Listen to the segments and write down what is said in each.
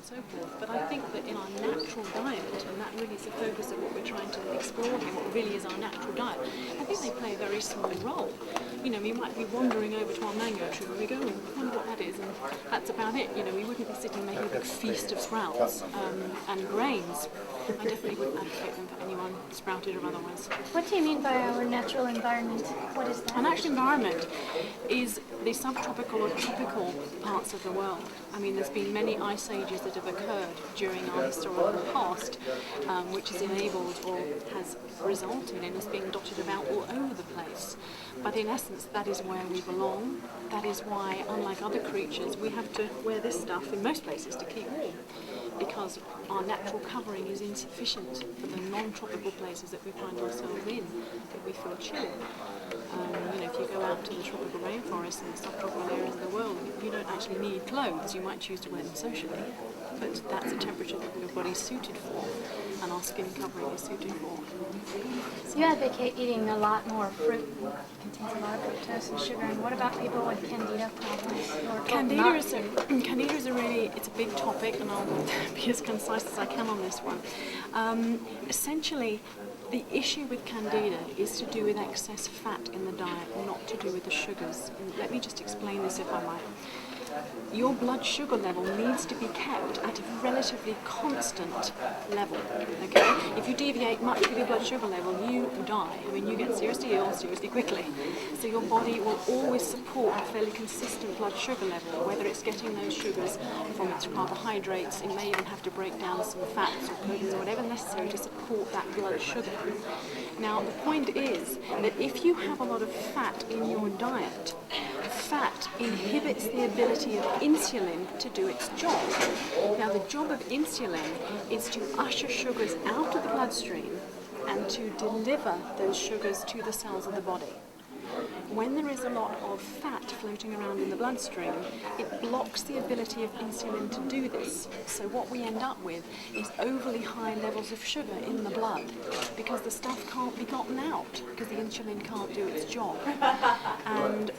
and so forth. But I think that in our natural diet, and that really is the focus of what we're trying to explore here, what really is our natural diet, I think they play a very small role. You know, we might be wandering over to our mango tree and we go, oh, I wonder what that is, and that's about it. You know, we wouldn't be sitting making a big feast of sprouts and grains. I definitely wouldn't advocate them for anyone, sprouted or otherwise. What do you mean by our natural environment? What is that? Our natural environment is the subtropical or tropical parts of the world. I mean, there's been many ice ages that have occurred during our historical past, which has enabled or has resulted in us being dotted about all over the place. But in essence, that is where we belong. That is why, unlike other creatures, we have to wear this stuff in most places to keep warm, because our natural covering is insufficient for the non-tropical places that we find ourselves in, that we feel chill. You know, if you go out to the tropical rainforests and the subtropical areas of the world, you don't actually need clothes. You might choose to wear them socially, but that's a temperature that your body's suited for, and our skin covering is suited for. So you advocate eating a lot more fruit. It contains a lot of fructose and sugar. And what about people with candida problems? Candida is a really, it's a big topic, and I'll be as concise as I can on this one. Essentially, the issue with candida is to do with excess fat in the diet, not to do with the sugars. And let me just explain this if I might. Your blood sugar level needs to be kept at a relatively constant level, okay? If you deviate much with your blood sugar level, you die. I mean, you get seriously ill seriously quickly. So your body will always support a fairly consistent blood sugar level, whether it's getting those sugars from its carbohydrates. It may even have to break down some fats or proteins or whatever necessary to support that blood sugar. Now, the point is that if you have a lot of fat in your diet, fat inhibits the ability of insulin to do its job. Now, the job of insulin is to usher sugars out of the bloodstream and to deliver those sugars to the cells of the body. When there is a lot of fat floating around in the bloodstream, it blocks the ability of insulin to do this. So what we end up with is overly high levels of sugar in the blood, because the stuff can't be gotten out, because the insulin can't do its job. And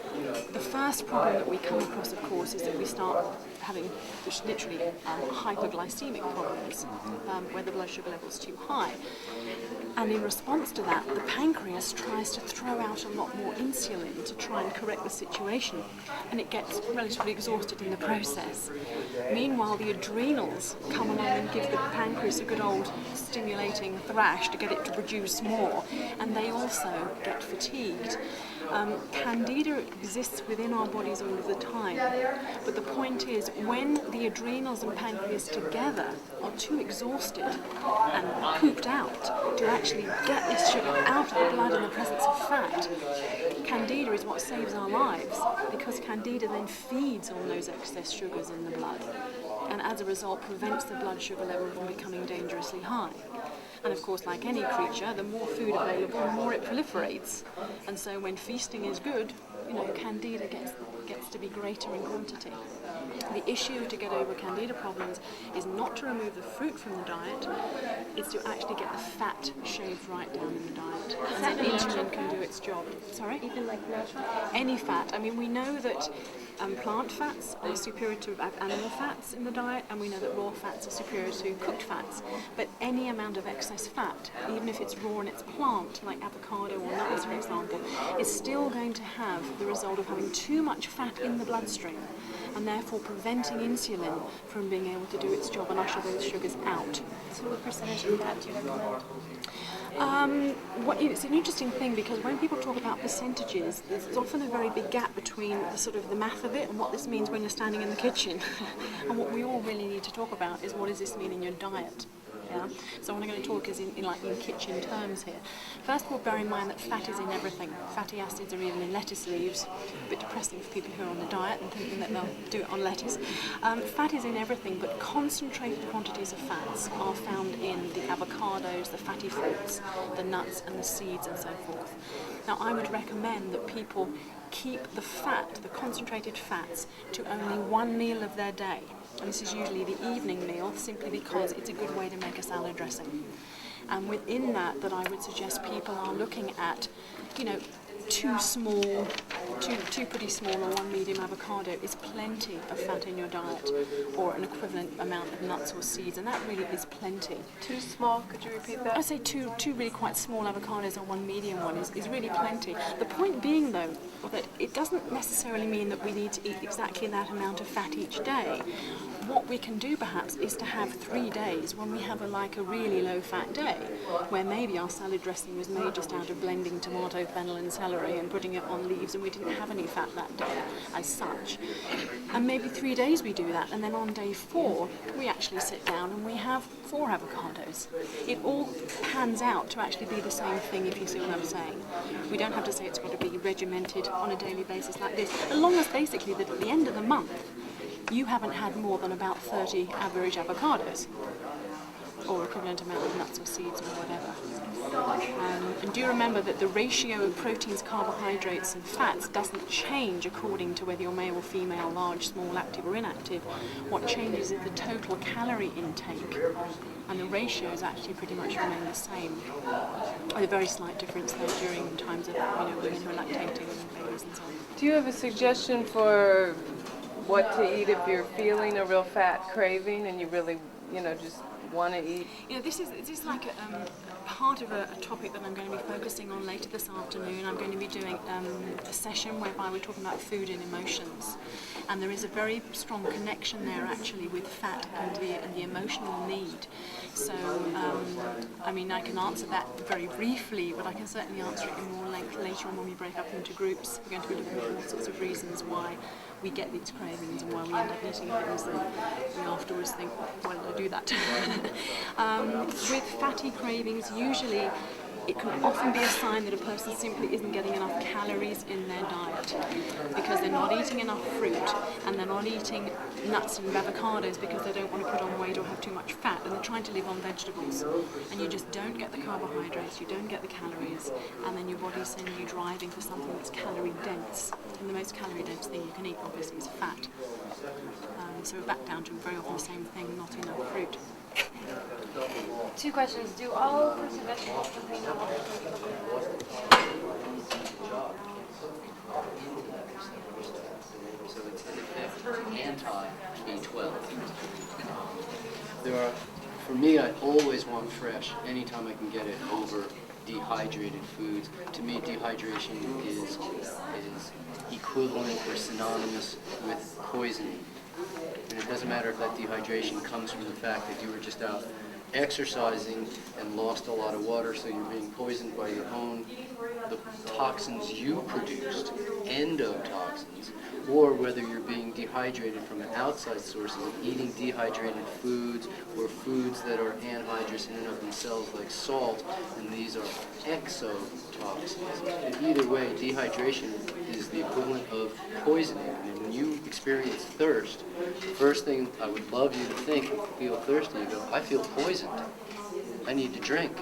the first problem that we come across, of course, is that we start having literally hyperglycemic problems, where the blood sugar level is too high. And in response to that, the pancreas tries to throw out a lot more insulin to try and correct the situation, and it gets relatively exhausted in the process. Meanwhile, the adrenals come along and give the pancreas a good old stimulating thrash to get it to produce more, and they also get fatigued. Candida exists within our bodies all of the time, but the point is, when the adrenals and pancreas together are too exhausted and pooped out to actually get this sugar out of the blood in the presence of fat, candida is what saves our lives, because candida then feeds on those excess sugars in the blood, and as a result prevents the blood sugar level from becoming dangerously high. And of course, like any creature, the more food available, the more it proliferates. And so when feasting is good, you know, candida gets to be greater in quantity. The issue to get over candida problems is not to remove the fruit from the diet, it's to actually get the fat shaved right down in the diet. And then insulin can do its job. Sorry? Even like natural? Any fat. I mean, we know that plant fats are superior to animal fats in the diet, and we know that raw fats are superior to cooked fats. But any amount of excess fat, even if it's raw and it's plant, like avocado or nuts, for example, is still going to have the result of having too much fat in the bloodstream, and therefore preventing insulin from being able to do its job and usher those sugars out. So what percentage of fat do you recommend? It's an interesting thing, because when people talk about percentages, there's often a very big gap between the math of it and what this means when you're standing in the kitchen. And what we all really need to talk about is, what does this mean in your diet? Yeah? So what I'm going to talk is in kitchen terms here. First of all, bear in mind that fat is in everything. Fatty acids are even in lettuce leaves. A bit depressing for people who are on the diet and thinking that they'll do it on lettuce. Fat is in everything, but concentrated quantities of fats are found in the avocados, the fatty fruits, the nuts and the seeds and so forth. Now, I would recommend that people keep the fat, the concentrated fats, to only one meal of their day. And this is usually the evening meal, simply because it's a good way to make a salad dressing. And within that I would suggest people are looking at, 2 small two pretty small or one medium avocado is plenty of fat in your diet, or an equivalent amount of nuts or seeds, and that really is plenty. Too small, could you repeat that? I say two really quite small avocados or one medium one is really plenty. The point being, though, that it doesn't necessarily mean that we need to eat exactly that amount of fat each day. What we can do perhaps is to have 3 days when we have a really low fat day, where maybe our salad dressing was made just out of blending tomato, fennel and celery and putting it on leaves, and we didn't have any fat that day as such. And maybe 3 days we do that, and then on day 4 we actually sit down and we have 4 avocados. It all pans out to actually be the same thing, if you see what I'm saying. We don't have to say it's got to be regimented on a daily basis like this, as long as basically that at the end of the month you haven't had more than about 30 average avocados, or equivalent amount of nuts or seeds or whatever. And do remember that the ratio of proteins, carbohydrates and fats doesn't change according to whether you're male or female, large, small, active or inactive. What changes is the total calorie intake, and the ratios actually pretty much remain the same. With a very slight difference though during times of women who are lactating and babies and so on. Do you have a suggestion for what to eat if you're feeling a real fat craving and you really, just want to eat? This is like a part of a topic that I'm going to be focusing on later this afternoon. I'm going to be doing a session whereby we're talking about food and emotions, and there is a very strong connection there actually with fat and the emotional need. So I can answer that very briefly, but I can certainly answer it in more length later on when we break up into groups. We're going to be looking at all sorts of reasons why we get these cravings and why we end up eating things that we afterwards think, why did I do that? With fatty cravings, usually it can often be a sign that a person simply isn't getting enough calories in their diet, because they're not eating enough fruit and they're not eating nuts and avocados because they don't want to put on weight or have too much fat, and they're trying to live on vegetables, and you just don't get the carbohydrates, you don't get the calories, and then your body's sending you driving for something that's calorie dense, and the most calorie dense thing you can eat obviously is fat. So we're back down to very often the same thing, not enough fruit. 2 questions. Do all fruits and vegetables contain alcohol? So it's in effect anti-B12. For me, I always want fresh anytime I can get it over dehydrated foods. To me, dehydration is equivalent or synonymous with poisoning. And it doesn't matter if that dehydration comes from the fact that you were just out exercising and lost a lot of water, so you're being poisoned by the toxins you produced, endotoxins, or whether you're being dehydrated from an outside source of eating dehydrated foods or foods that are anhydrous in and of themselves like salt, and these are exotoxins. And either way, dehydration is the equivalent of poisoning. And when you experience thirst, the first thing I would love you to think, if you feel thirsty, you go, I feel poisoned. I need to drink.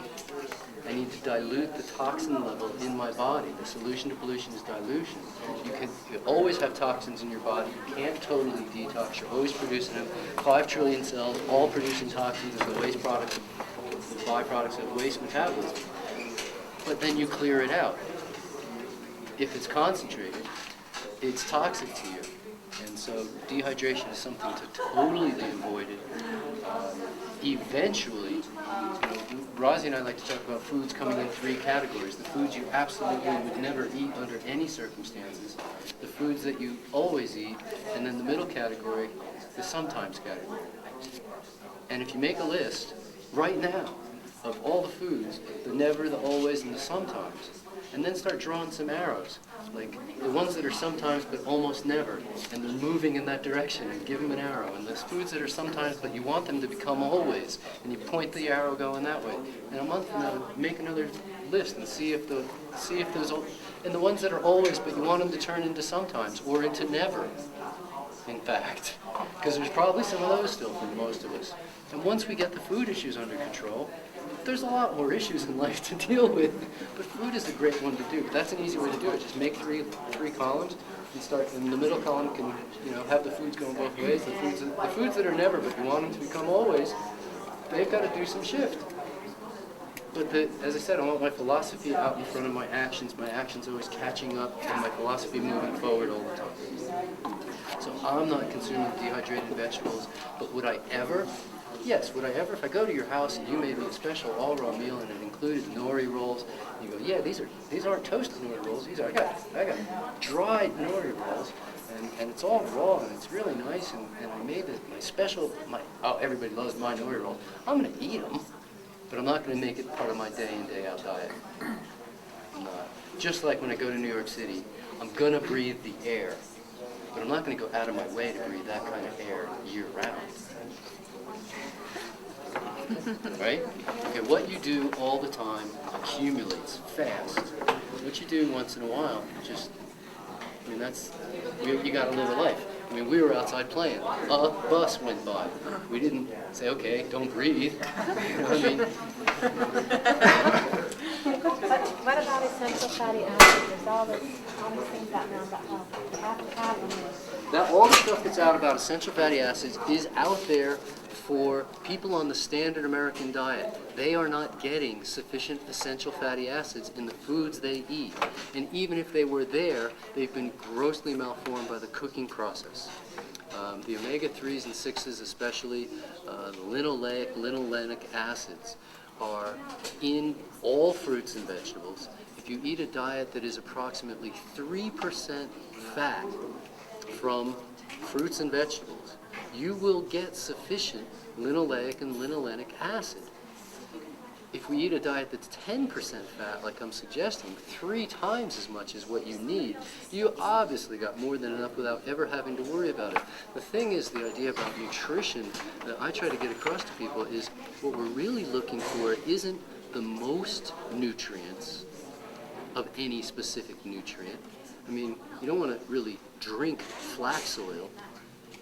I need to dilute the toxin level in my body. The solution to pollution is dilution. You always have toxins in your body. You can't totally detox. You're always producing them. 5 trillion cells, all producing toxins as the waste products, the byproducts of waste metabolism. But then you clear it out. If it's concentrated, it's toxic to you. And so dehydration is something to totally be avoided. Eventually, Rosie and I like to talk about foods coming in 3 categories. The foods you absolutely would never eat under any circumstances, the foods that you always eat, and then the middle category, the sometimes category. And if you make a list right now of all the foods, the never, the always, and the sometimes, and then start drawing some arrows, like the ones that are sometimes but almost never, and they're moving in that direction, and give them an arrow. And those foods that are sometimes but you want them to become always, and you point the arrow going that way. And a month from now, make another list and see if those, and the ones that are always but you want them to turn into sometimes or into never, in fact, because there's probably some of those still for most of us. And once we get the food issues under control, there's a lot more issues in life to deal with, but food is a great one to do. That's an easy way to do it. Just make three columns and start. And the middle column can, have the foods going both ways. The foods that are never, but you want them to become always, they've got to do some shift. But as I said, I want my philosophy out in front of my actions always catching up, and my philosophy moving forward all the time. So I'm not consuming dehydrated vegetables, but would I ever? Yes, would I ever? If I go to your house and you made me a special all-raw meal and it included nori rolls, you go, yeah, these aren't toasted nori rolls. I got dried nori rolls, and it's all raw and it's really nice. And I made my special. Everybody loves my nori rolls. I'm gonna eat them, but I'm not gonna make it part of my day in day out diet. I'm not. Just like when I go to New York City, I'm gonna breathe the air, but I'm not gonna go out of my way to breathe that kind of air year round. Right? Okay, what you do all the time accumulates fast. What you do once in a while, you gotta live a life. I mean, we were outside playing. A bus went by. We didn't say, okay, don't breathe. You know what I mean? What about essential fatty acids? There's all these things out now about how you have to have them. All the stuff that's out about essential fatty acids is out there for people on the standard American diet. They are not getting sufficient essential fatty acids in the foods they eat. And even if they were there, they've been grossly malformed by the cooking process. The omega-3s and 6s especially, the linoleic, linolenic acids are in all fruits and vegetables. If you eat a diet that is approximately 3% fat from fruits and vegetables, you will get sufficient linoleic and linolenic acid. If we eat a diet that's 10% fat, like I'm suggesting, 3 times as much as what you need, you obviously got more than enough without ever having to worry about it. The thing is, the idea about nutrition that I try to get across to people is what we're really looking for isn't the most nutrients of any specific nutrient. I mean, you don't want to really drink flax oil.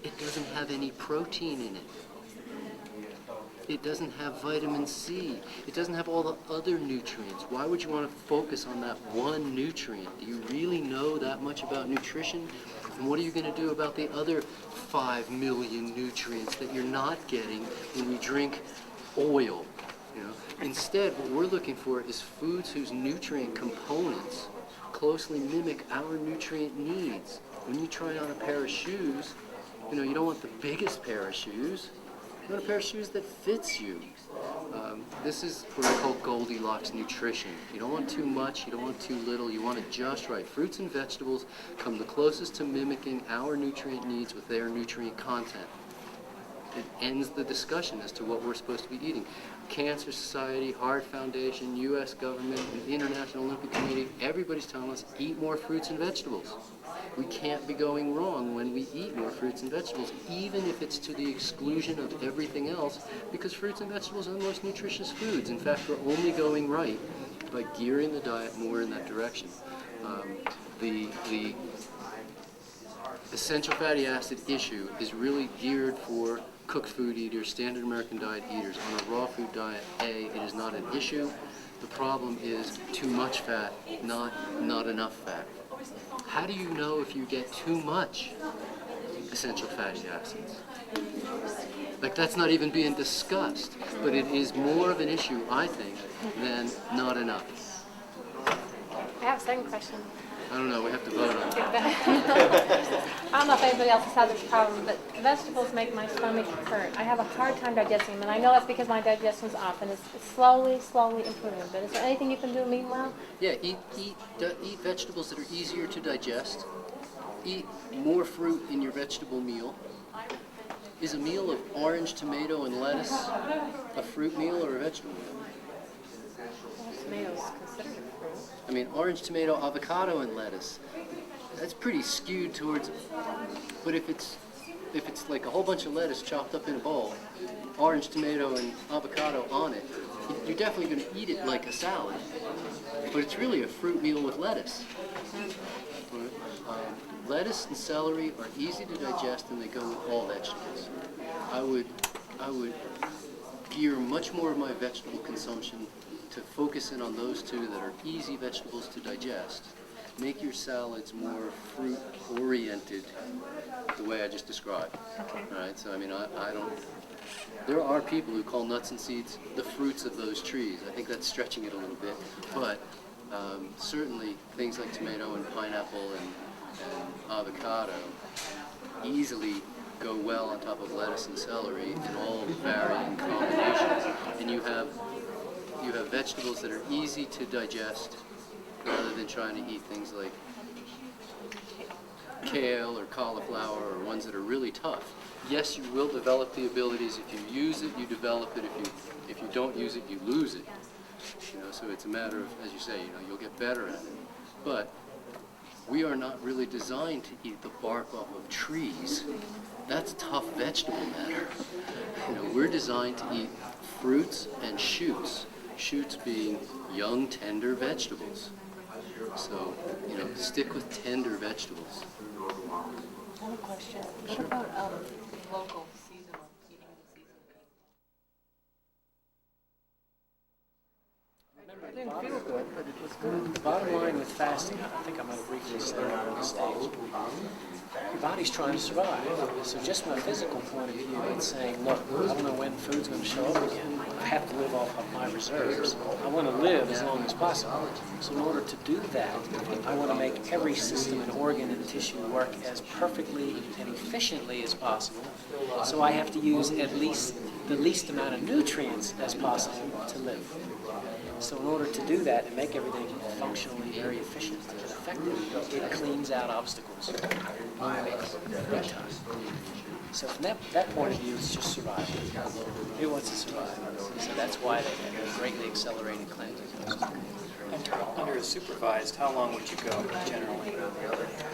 It doesn't have any protein in it. It doesn't have vitamin C. It doesn't have all the other nutrients. Why would you want to focus on that one nutrient? Do you really know that much about nutrition? And what are you going to do about the other 5 million nutrients that you're not getting when we drink oil? You know? Instead, what we're looking for is foods whose nutrient components closely mimic our nutrient needs. When you try on a pair of shoes, you don't want the biggest pair of shoes. You want a pair of shoes that fits you. This is what I call Goldilocks nutrition. You don't want too much, you don't want too little, you want it just right. Fruits and vegetables come the closest to mimicking our nutrient needs with their nutrient content. It ends the discussion as to what we're supposed to be eating. Cancer Society, Heart Foundation, U.S. government, the International Olympic Committee, everybody's telling us eat more fruits and vegetables. We can't be going wrong when we eat more fruits and vegetables, even if it's to the exclusion of everything else, because fruits and vegetables are the most nutritious foods. In fact, we're only going right by gearing the diet more in that direction. The essential fatty acid issue is really geared for cooked food eaters, standard American diet eaters. On a raw food diet, it is not an issue. The problem is too much fat, not enough fat. How do you know if you get too much essential fatty acids? Like, that's not even being discussed, but it is more of an issue, I think, than not enough. I have a second question. I don't know, we have to vote on it. I don't know if anybody else has had this problem, but vegetables make my stomach hurt. I have a hard time digesting them, and I know that's because my digestion's off, and it's slowly improving. But is there anything you can do meanwhile? Yeah, eat vegetables that are easier to digest. Eat more fruit in your vegetable meal. Is a meal of orange, tomato, and lettuce a fruit meal or a vegetable meal? Tomatoes considered a fruit. I mean, orange, tomato, avocado, and lettuce. That's pretty skewed towards. But if it's like a whole bunch of lettuce chopped up in a bowl, orange, tomato, and avocado on it, you're definitely going to eat it like a salad. But it's really a fruit meal with lettuce. Lettuce and celery are easy to digest, and they go with all vegetables. I would gear much more of my vegetable consumption to focus in on those two that are easy vegetables to digest. Make your salads more fruit-oriented, the way I just described. Okay. All right. So I mean, I don't. There are people who call nuts and seeds the fruits of those trees. I think that's stretching it a little bit, but certainly things like tomato and pineapple and avocado easily go well on top of lettuce and celery in all varying combinations. And you have vegetables that are easy to digest rather than trying to eat things like kale or cauliflower or ones that are really tough. Yes, you will develop the abilities. If you use it, you develop it. If you don't use it, you lose it. So it's a matter of, as you say, you'll get better at it. But we are not really designed to eat the bark off of trees. That's tough vegetable matter. We're designed to eat fruits and shoots. Shoots being young, tender vegetables. So, stick with tender vegetables. I have a question. What about local, seasonal, eating the season? It didn't feel good, but it was good. The bottom line with fasting, I think I might have briefly said it on the stage, your body's trying to survive. So just from a physical point of view, it's saying, look, I don't know when food's going to show up again. I have to live off of my reserves. I want to live as long as possible. So in order to do that, I want to make every system and organ and tissue work as perfectly and efficiently as possible. So I have to use at least the least amount of nutrients as possible to live. So in order to do that and make everything functionally very efficient and effective, it cleans out obstacles. Big time. So from that point of view, it's just survival. It wants to survive. So that's why they greatly accelerated cleansing. Under a supervised, how long would you go generally?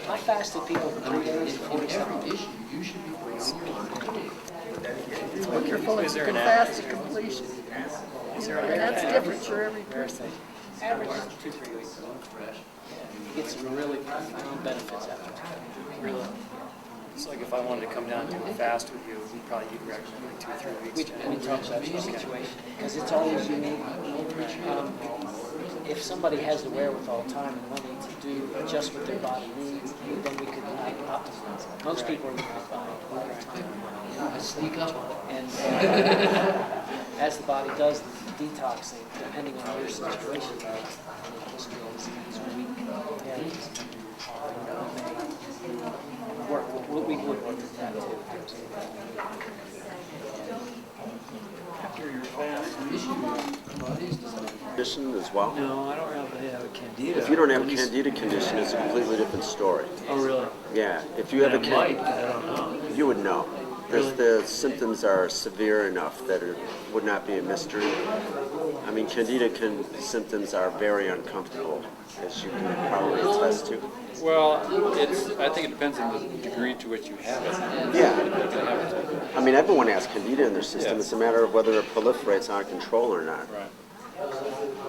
I fasted people for 3 days and 47 days. You should be Is there an fast average? to completion. Is there And that's an different for every Person. Average 2-3 weeks. You get some really profound benefits out of it. Really? It's like if I wanted to come down to a fast with you, probably you'd recommend like 2 or 3 weeks. We talk about your situation because it's always unique. If somebody has the wherewithal, time, and money to do just what their body needs, then we could optimize it. Most people are looking at body overtime and money. Sneak up. And as the body does the detoxing, depending on your situation, history is weak. Yeah, we would work with that too. after your fast. Condition as well? No, I don't really have a candida. If you don't have a candida condition, it's a completely different story. Oh, really? Yeah, if you have a I might, candida, but I don't know. you would know. Because the symptoms are severe enough that it would not be a mystery. I mean, candida symptoms are very uncomfortable, as you can probably attest to. Well, I think it depends on the degree to which you have it. Yeah. I mean, everyone has candida in their system. Yeah. It's a matter of whether it proliferates out of control or not. Right.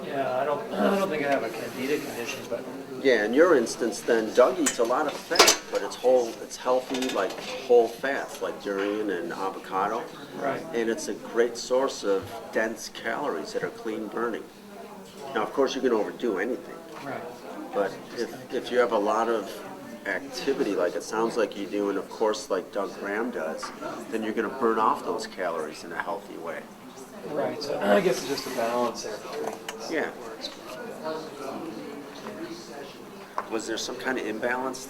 Yeah, I don't think I have a candida condition, but Yeah, in your instance, then Doug eats a lot of fat, but it's healthy, like whole fats, like durian and avocado. Right. And it's a great source of dense calories that are clean burning. Now, of course, you can overdo anything, right. but if you have a lot of activity, like it sounds like you do, and of course, like Doug Graham does, then you're going to burn off those calories in a healthy way. Right, so I guess it's just a balance there between Yeah. Was there some kind of imbalance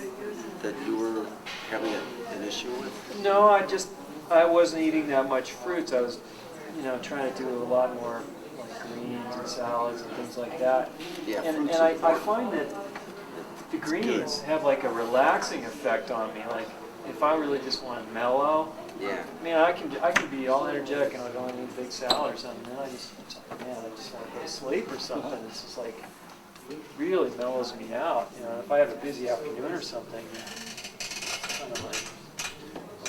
that you were having an issue with? No, I wasn't eating that much fruits. I was, trying to do a lot more like greens and salads and things like that. Yeah, And fruits I are find that the greens have like a relaxing effect on me. Like if I really just want to mellow, Yeah. I mean, I can be all energetic and I don't eat a big salad or something. Then I just want to go to sleep or something. It's just like, it really mellows me out. If I have a busy afternoon or something, it's kind of like,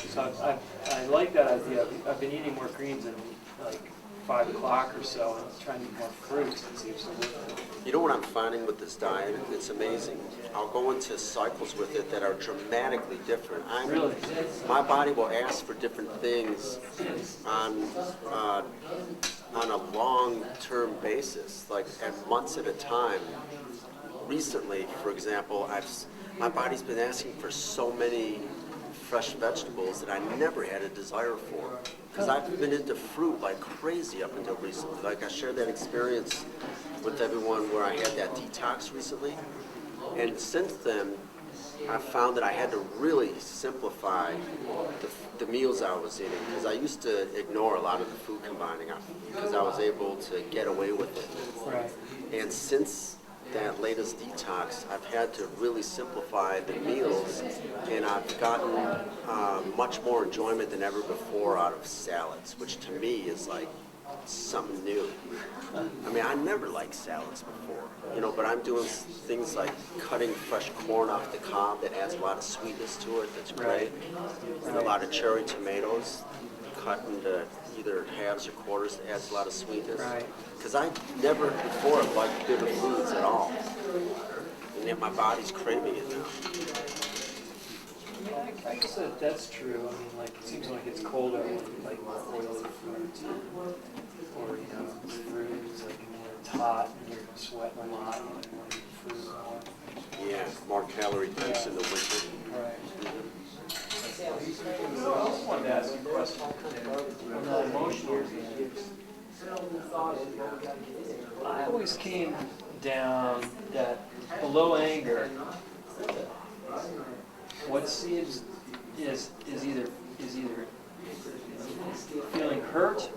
so I like that idea. I've been eating more greens at like 5 o'clock or so and trying to eat more fruits. It seems to work. You know what I'm finding with this diet? It's amazing. I'll go into cycles with it that are dramatically different. Really? My body will ask for different things on a long-term basis, like at months at a time. Recently, for example, my body's been asking for so many fresh vegetables that I never had a desire for. Because I've been into fruit like crazy up until recently. Like I shared that experience with everyone where I had that detox recently. And since then, I found that I had to really simplify the meals I was eating, because I used to ignore a lot of the food combining because I was able to get away with it. Right. And since that latest detox, I've had to really simplify the meals, and I've gotten much more enjoyment than ever before out of salads, which to me is like something new. I mean, I never liked salads before, but I'm doing things like cutting fresh corn off the cob that adds a lot of sweetness to it, that's great, and a lot of cherry tomatoes cut into either halves or quarters that adds a lot of sweetness. Because I never before liked bitter foods at all, and yet my body's craving it now. Yeah, I guess that's true. I mean, like, it seems when it gets colder, like more oily foods, or fruits, like when it's hot and you're sweating a lot, you want to eat fruit more. Yeah, more calorie dense in the winter. Right. I also wanted to ask you a question on the emotional thing. I always came down that below anger, what seems is either feeling hurt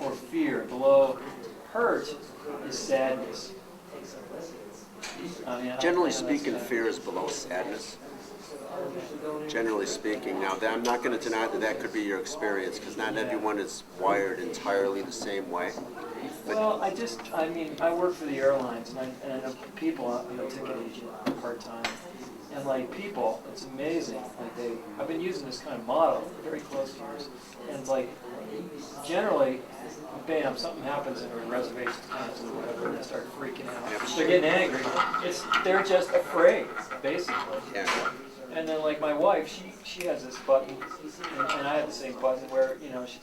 or fear. Below hurt is sadness. I mean, Generally speaking, fear is below sadness. Generally speaking. Now, I'm not going to deny that that could be your experience, because not everyone is wired entirely the same way. Well, I work for the airlines, and I know people, I'm a ticket agent part-time, and like people, it's amazing. Like I've been using this kind of model for very close years, and like generally, bam, something happens and a reservation cancels or whatever, and they start freaking out. They're getting angry. They're just afraid, basically. Yeah. And then like my wife, she has this button, and I have the same button where,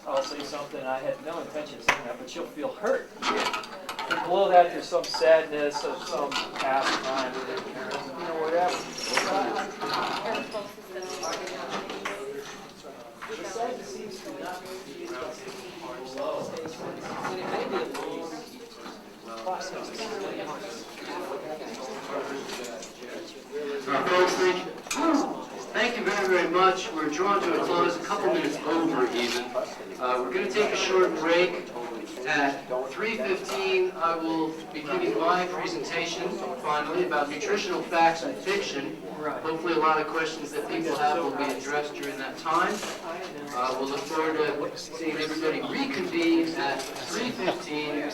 I'll say something, I had no intention of saying that, but she'll feel hurt. And below that there's some sadness of some past time, whatever. The sadness seems to not be below. Process. Folks, thank you very, very much. We're drawn to a close, a couple minutes over even. We're going to take a short break. At 3:15, I will be giving my presentation, finally, about nutritional facts and fiction. Hopefully a lot of questions that people have will be addressed during that time. We'll look forward to seeing everybody reconvene at 3:15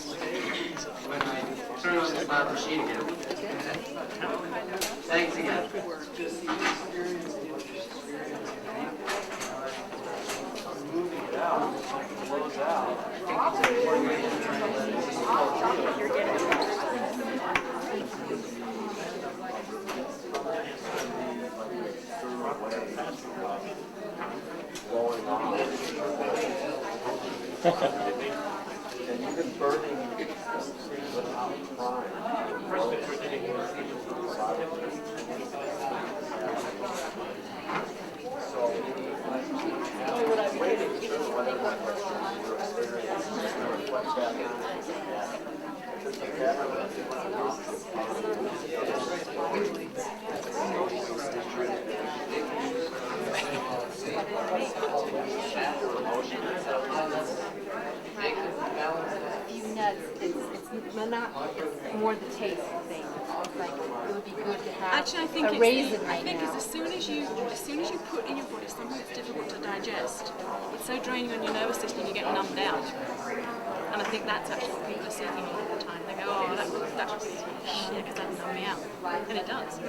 when I turn on this loud machine again. Thanks again. Moving it out, blows out. And even burning without crying. It's not more the taste thing. It's like it would be good to have Actually, I think a raisin right I think now. as soon as you put in your body something that's difficult to digest, it's so draining on your nervous system you get numbed out. And I think that's actually what people are seeking all the time. They go, oh, that was shit because that numbed me out, and it does.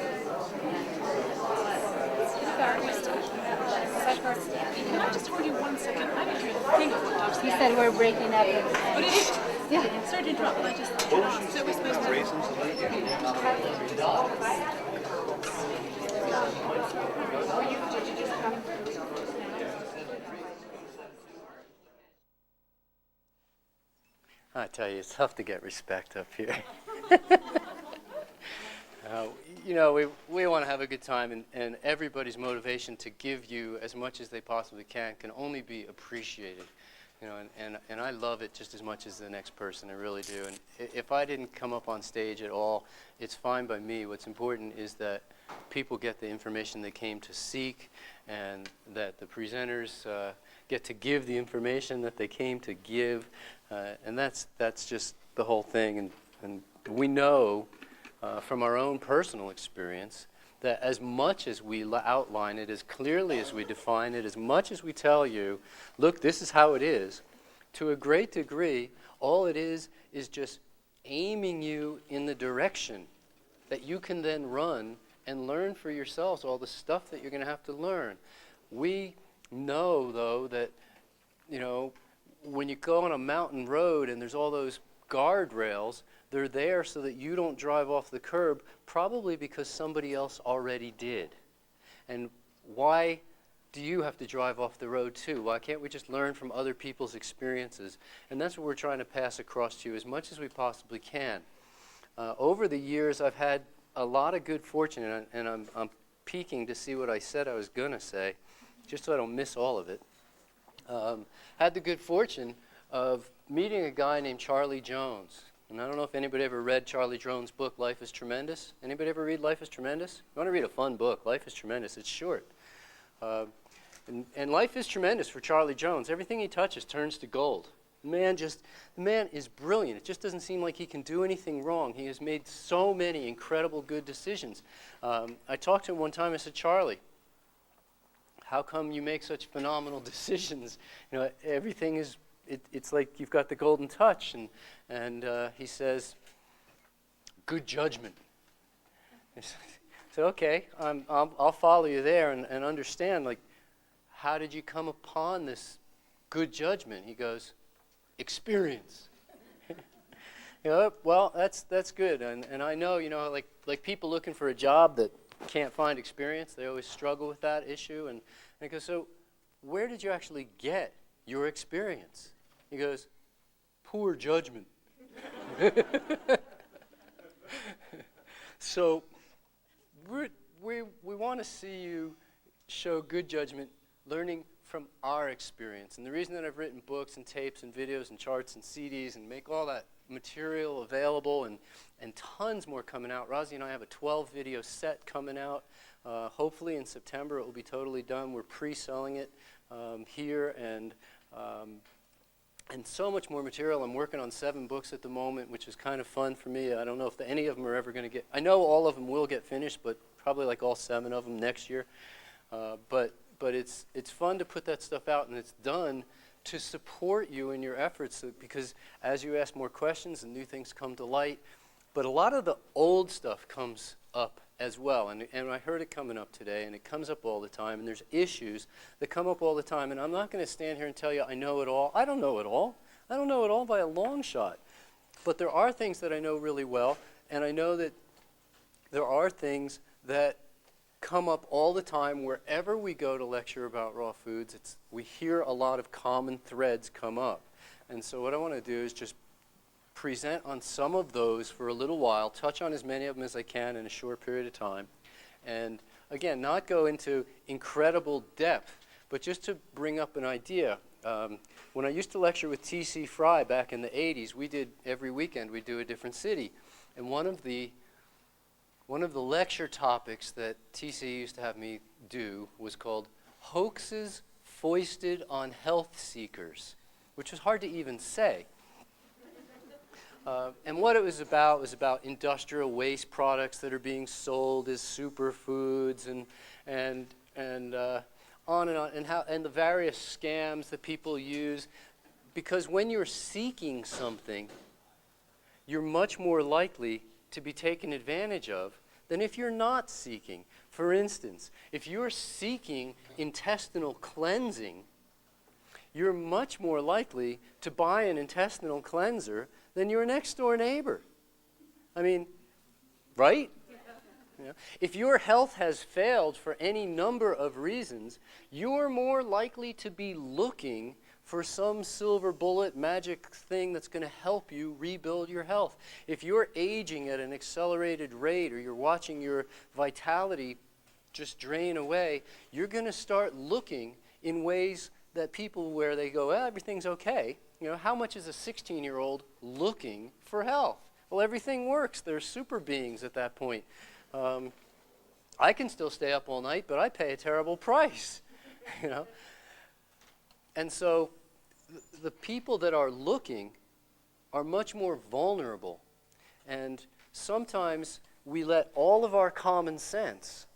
Can I just hold you 1 second? I didn't even think of what dogs. You said we're breaking up. But it is. Yeah. Sorry to interrupt, but I just. So we're supposed to. I tell you, it's tough to get respect up here. you know, we want to have a good time, and everybody's motivation to give you as much as they possibly can only be appreciated. You know, and I love it just as much as the next person, I really do. And if I didn't come up on stage at all, it's fine by me. What's important is that people get the information they came to seek, and that the presenters get to give the information that they came to give, and that's just the whole thing. And we know from our own personal experience that as much as we outline it, as clearly as we define it, as much as we tell you, look, this is how it is, to a great degree, all it is just aiming you in the direction that you can then run and learn for yourselves all the stuff that you're going to have to learn. We know, though, that, you know, when you go on a mountain road and there's all those guardrails, they're there so that you don't drive off the curb, probably because somebody else already did. And why do you have to drive off the road too? Why can't we just learn from other people's experiences? And that's what we're trying to pass across to you as much as we possibly can. Over the years, I've had a lot of good fortune, and I'm peeking to see what I said I was going to say, just so I don't miss all of it. Had the good fortune of meeting a guy named Charlie Jones. And I don't know if anybody ever read Charlie Jones' book, Life is Tremendous. Anybody ever read Life is Tremendous? You want to read a fun book, Life is Tremendous. It's short. And life is tremendous for Charlie Jones. Everything he touches turns to gold. The man is brilliant. It just doesn't seem like he can do anything wrong. He has made so many incredible good decisions. I talked to him one time. I said, Charlie, how come you make such phenomenal decisions? You know, everything is, it's like you've got the golden touch. And he says, good judgment. I said, okay, I'll follow you there and understand, like, how did you come upon this good judgment? He goes, experience. You know, well, that's good. And I know, you know, like people looking for a job that can't find experience, they always struggle with that issue. And I go, so where did you actually get your experience? He goes, poor judgment. So we want to see you show good judgment, learning from our experience. And the reason that I've written books and tapes and videos and charts and CDs and make all that material available and tons more coming out. Rozzy and I have a 12-video set coming out. Hopefully in September it will be totally done. We're pre-selling it here, and so much more material. I'm working on 7 books at the moment, which is kind of fun for me. I don't know if any of them are ever going to get, I know all of them will get finished, but probably like all 7 of them next year. But it's fun to put that stuff out, and it's done to support you in your efforts, because as you ask more questions and new things come to light, but a lot of the old stuff comes up as well, and I heard it coming up today, and it comes up all the time, and there's issues that come up all the time, and I'm not going to stand here and tell you I know it all. I don't know it all. I don't know it all by a long shot, but there are things that I know really well, and I know that there are things that come up all the time wherever we go to lecture about raw foods. We hear a lot of common threads come up, and so what I want to do is just present on some of those for a little while, touch on as many of them as I can in a short period of time, and again, not go into incredible depth, but just to bring up an idea. When I used to lecture with T.C. Fry back in the 80s, we did every weekend, we'd do a different city, and one of the lecture topics that T.C. used to have me do was called Hoaxes Foisted on Health Seekers, which was hard to even say. And what it was about industrial waste products that are being sold as superfoods, and on, and the various scams that people use. Because when you're seeking something, you're much more likely to be taken advantage of than if you're not seeking. For instance, if you're seeking intestinal cleansing, you're much more likely to buy an intestinal cleanser than your next door neighbor. I mean, right? Yeah. If your health has failed for any number of reasons, you're more likely to be looking for some silver bullet magic thing that's going to help you rebuild your health. If you're aging at an accelerated rate or you're watching your vitality just drain away, you're going to start looking in ways that people where they go, well, everything's okay. You know, how much is a 16-year-old looking for health? Well, everything works. They're super beings at that point. I can still stay up all night, but I pay a terrible price, you know. And so the people that are looking are much more vulnerable. And sometimes we let all of our common sense,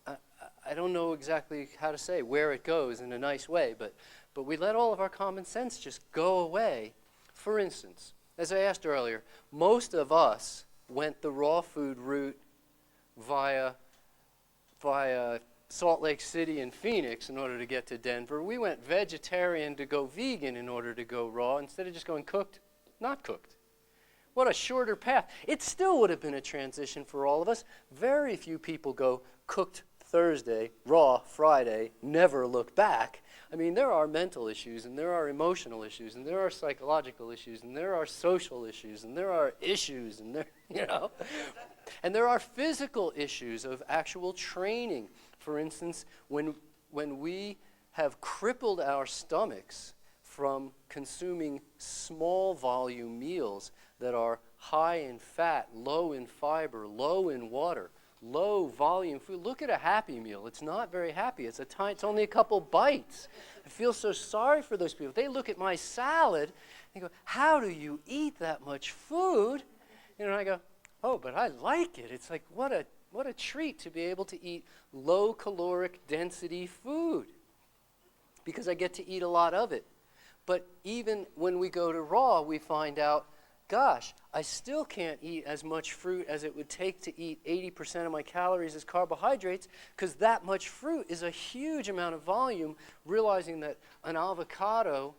I don't know exactly how to say where it goes in a nice way, but we let all of our common sense just go away. For instance, as I asked earlier, most of us went the raw food route via Salt Lake City and Phoenix in order to get to Denver. We went vegetarian to go vegan in order to go raw, instead of just going cooked, not cooked. What a shorter path. It still would have been a transition for all of us. Very few people go cooked Thursday, raw Friday, never look back. I mean, there are mental issues, and there are emotional issues, and there are psychological issues, and there are social issues, and there are issues, and there, you know, and there are physical issues of actual training. For instance, when we have crippled our stomachs from consuming small volume meals that are high in fat, low in fiber, low in water, low volume food. Look at a Happy Meal. It's not very happy. It's only a couple bites. I feel so sorry for those people. They look at my salad and go, how do you eat that much food? You know, and I go, oh, but I like it. It's like, what a treat to be able to eat low caloric density food, because I get to eat a lot of it. But even when we go to raw, we find out, gosh, I still can't eat as much fruit as it would take to eat 80% of my calories as carbohydrates, because that much fruit is a huge amount of volume, realizing that an avocado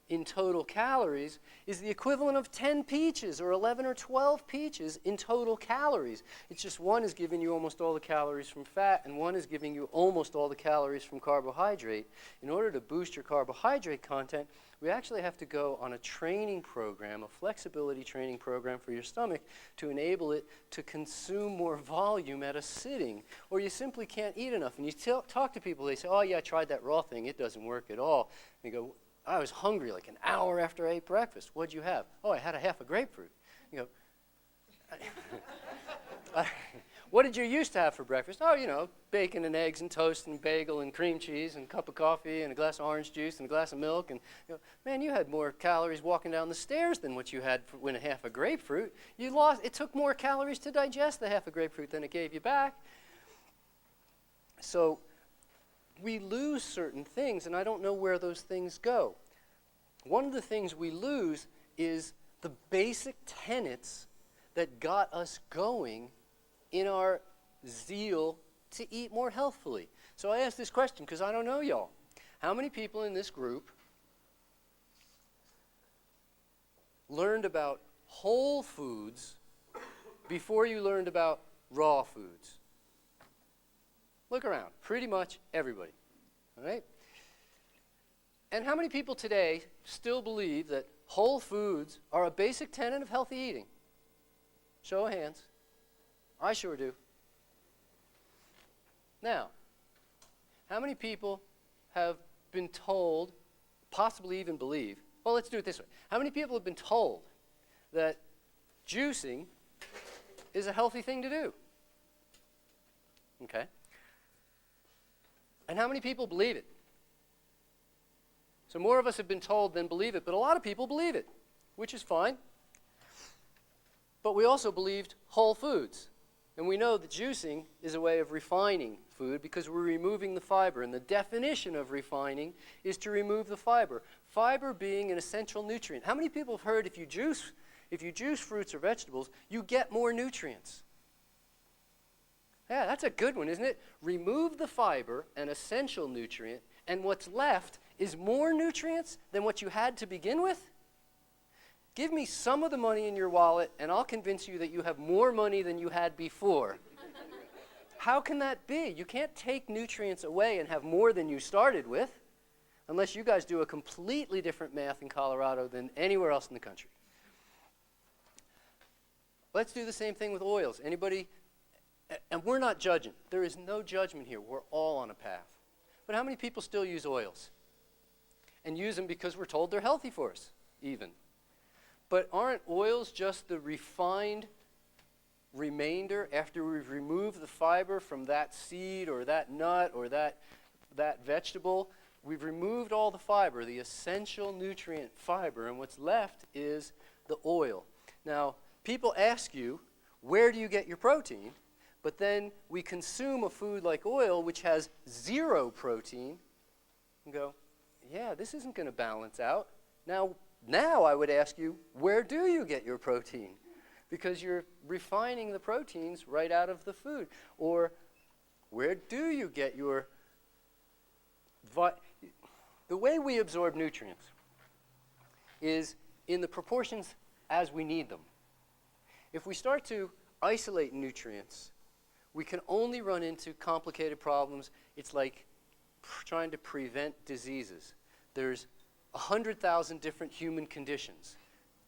in total calories is the equivalent of 10 peaches or 11 or 12 peaches in total calories. It's just one is giving you almost all the calories from fat, and one is giving you almost all the calories from carbohydrate. In order to boost your carbohydrate content, we actually have to go on a training program, a flexibility training program for your stomach to enable it to consume more volume at a sitting, or you simply can't eat enough. And you talk to people, they say, oh yeah, I tried that raw thing, it doesn't work at all. And you go, I was hungry like an hour after I ate breakfast. What'd you have? Oh, I had a half a grapefruit. You go, what did you used to have for breakfast? Oh, you know, bacon and eggs and toast and bagel and cream cheese and a cup of coffee and a glass of orange juice and a glass of milk. And you know, man, you had more calories walking down the stairs than what you had when a half a grapefruit. It took more calories to digest the half a grapefruit than it gave you back. So we lose certain things, and I don't know where those things go. One of the things we lose is the basic tenets that got us going in our zeal to eat more healthfully. So I asked this question because I don't know y'all. How many people in this group learned about whole foods before you learned about raw foods? Look around. Pretty much everybody. All right? And how many people today still believe that whole foods are a basic tenet of healthy eating? Show of hands. I sure do. Now, how many people have been told, possibly even believe, well, let's do it this way. How many people have been told that juicing is a healthy thing to do? Okay. And how many people believe it? So more of us have been told than believe it, but a lot of people believe it, which is fine. But we also believed whole foods. And we know that juicing is a way of refining food because we're removing the fiber. And the definition of refining is to remove the fiber. Fiber being an essential nutrient. How many people have heard if you juice fruits or vegetables, you get more nutrients? Yeah, that's a good one, isn't it? Remove the fiber, an essential nutrient, and what's left is more nutrients than what you had to begin with? Give me some of the money in your wallet, and I'll convince you that you have more money than you had before. How can that be? You can't take nutrients away and have more than you started with. unless you guys do a completely different math in Colorado than anywhere else in the country. Let's do the same thing with oils. Anybody, and we're not judging. There is no judgment here. We're all on a path. But how many people still use oils? And use them because we're told they're healthy for us, even. But aren't oils just the refined remainder after we've removed the fiber from that seed or that nut or that vegetable? We've removed all the fiber, the essential nutrient fiber, and what's left is the oil. Now, people ask you, where do you get your protein? But then we consume a food like oil, which has 0 protein, and go, yeah, this isn't going to balance out. Now I would ask you, where do you get your protein? Because you're refining the proteins right out of the food. Or where do you get your... The way we absorb nutrients is in the proportions as we need them. If we start to isolate nutrients, we can only run into complicated problems. It's like trying to prevent diseases. There's 100,000 different human conditions.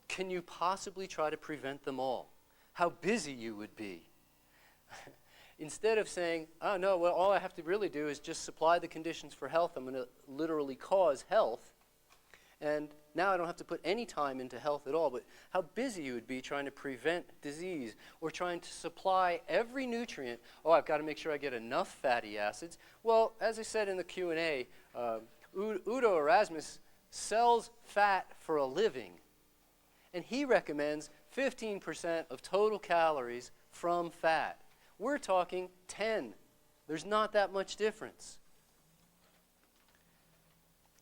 Can you possibly try to prevent them all? How busy you would be. Instead of saying, oh no, well, all I have to really do is just supply the conditions for health, I'm going to literally cause health. And now I don't have to put any time into health at all, but how busy you would be trying to prevent disease or trying to supply every nutrient. Oh, I've got to make sure I get enough fatty acids. Well, as I said in the Q&A, Udo Erasmus sells fat for a living. And he recommends 15% of total calories from fat. We're talking 10. There's not that much difference.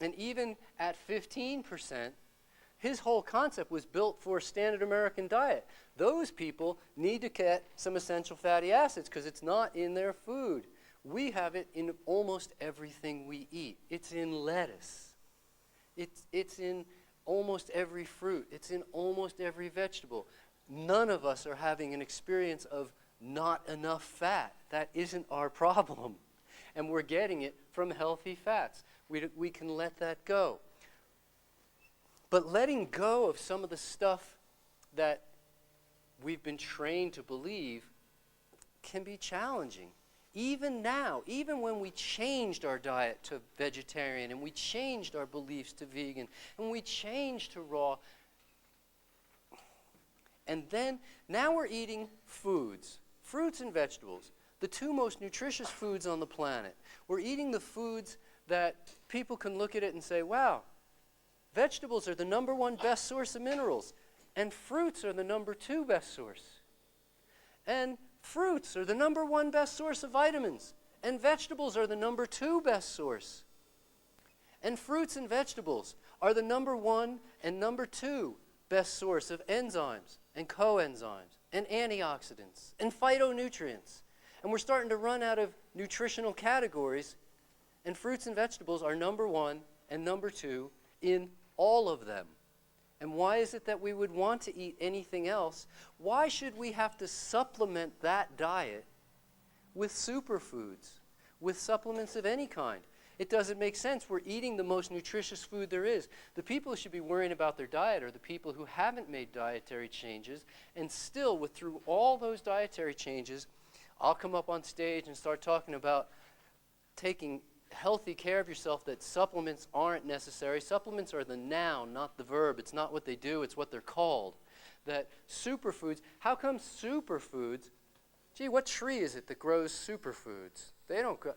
And even at 15%, his whole concept was built for a standard American diet. Those people need to get some essential fatty acids because it's not in their food. We have it in almost everything we eat. It's in lettuce. It's in almost every fruit. It's in almost every vegetable. None of us are having an experience of not enough fat. That isn't our problem. And we're getting it from healthy fats. We can let that go. But letting go of some of the stuff that we've been trained to believe can be challenging. Even now, even when we changed our diet to vegetarian and we changed our beliefs to vegan and we changed to raw, and then now we're eating foods, fruits and vegetables, the 2 most nutritious foods on the planet. We're eating the foods that people can look at it and say, wow, vegetables are the #1 best source of minerals, and fruits are the #2 best source. And fruits are the #1 best source of vitamins, and vegetables are the #2 best source. And fruits and vegetables are the #1 and #2 best source of enzymes and coenzymes and antioxidants and phytonutrients. And we're starting to run out of nutritional categories, and fruits and vegetables are #1 and #2 in all of them. And why is it that we would want to eat anything else? Why should we have to supplement that diet with superfoods, with supplements of any kind? It doesn't make sense. We're eating the most nutritious food there is. The people who should be worrying about their diet are the people who haven't made dietary changes, and still, through all those dietary changes, I'll come up on stage and start talking about taking healthy care of yourself, that supplements aren't necessary. Supplements are the noun, not the verb. It's not what they do, it's what they're called. That superfoods, how come superfoods, gee, what tree is it that grows superfoods? They don't grow,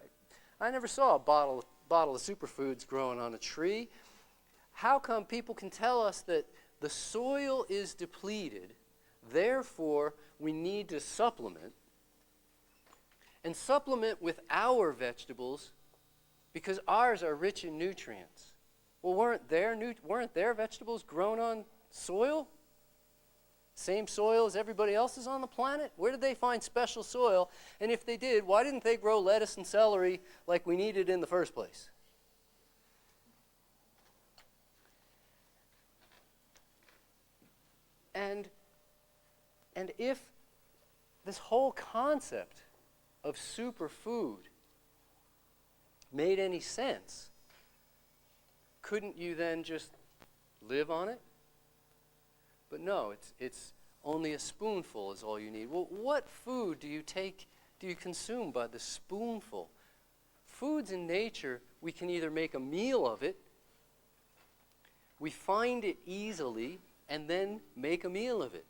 I never saw a bottle of superfoods growing on a tree. How come people can tell us that the soil is depleted, therefore we need to supplement, and supplement with our vegetables because ours are rich in nutrients? Well, weren't their vegetables grown on soil? Same soil as everybody else's on the planet? Where did they find special soil? And if they did, why didn't they grow lettuce and celery like we needed in the first place? And if this whole concept of superfood made any sense, couldn't you then just live on it? But no, it's only a spoonful is all you need. Well, what food do you consume by the spoonful? Foods in nature, we can either make a meal of it, we find it easily, and then make a meal of it.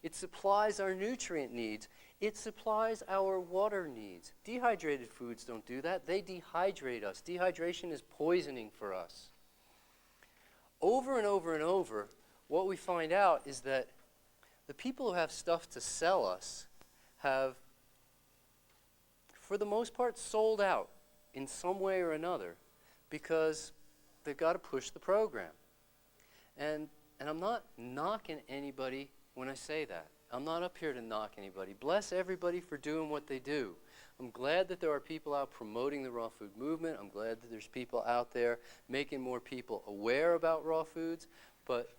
It supplies our nutrient needs. It supplies our water needs. Dehydrated foods don't do that. They dehydrate us. Dehydration is poisoning for us. Over and over and over, what we find out is that the people who have stuff to sell us have, for the most part, sold out in some way or another because they've got to push the program. And I'm not knocking anybody when I say that. I'm not up here to knock anybody. Bless everybody for doing what they do. I'm glad that there are people out promoting the raw food movement. I'm glad that there's people out there making more people aware about raw foods. But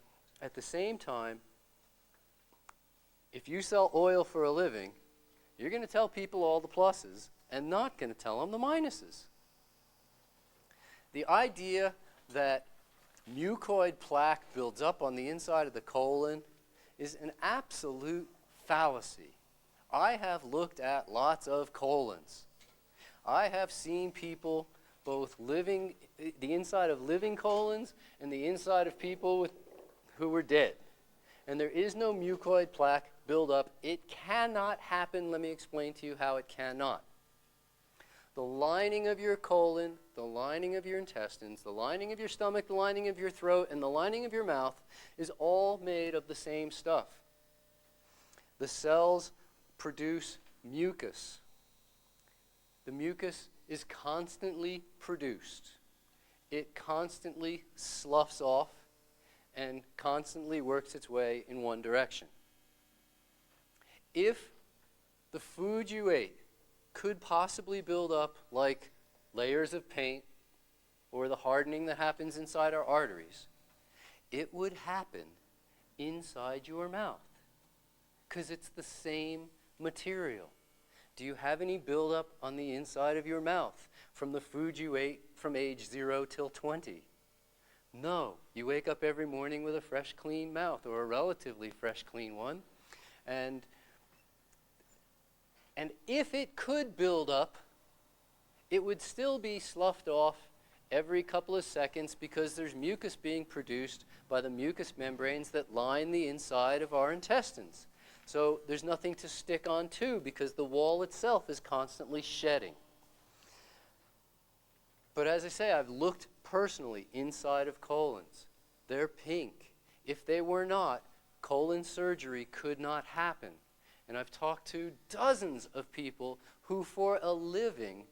at the same time, if you sell oil for a living, you're going to tell people all the pluses and not going to tell them the minuses. The idea that mucoid plaque builds up on the inside of the colon is an absolute fallacy. I have looked at lots of colons. I have seen people both living, the inside of living colons and the inside of people who were dead. And there is no mucoid plaque buildup. It cannot happen. Let me explain to you how it cannot. The lining of your colon, the lining of your intestines, the lining of your stomach, the lining of your throat, and the lining of your mouth is all made of the same stuff. The cells produce mucus. The mucus is constantly produced. It constantly sloughs off and constantly works its way in one direction. If the food you ate could possibly build up like layers of paint or the hardening that happens inside our arteries, it would happen inside your mouth because it's the same material. Do you have any buildup on the inside of your mouth from the food you ate from age 0 till 20? No. You wake up every morning with a fresh, clean mouth, or a relatively fresh, clean one. And if it could build up, it would still be sloughed off every couple of seconds because there's mucus being produced by the mucous membranes that line the inside of our intestines. So there's nothing to stick on to because the wall itself is constantly shedding. But as I say, I've looked personally inside of colons. They're pink. If they were not, colon surgery could not happen. And I've talked to dozens of people who for a living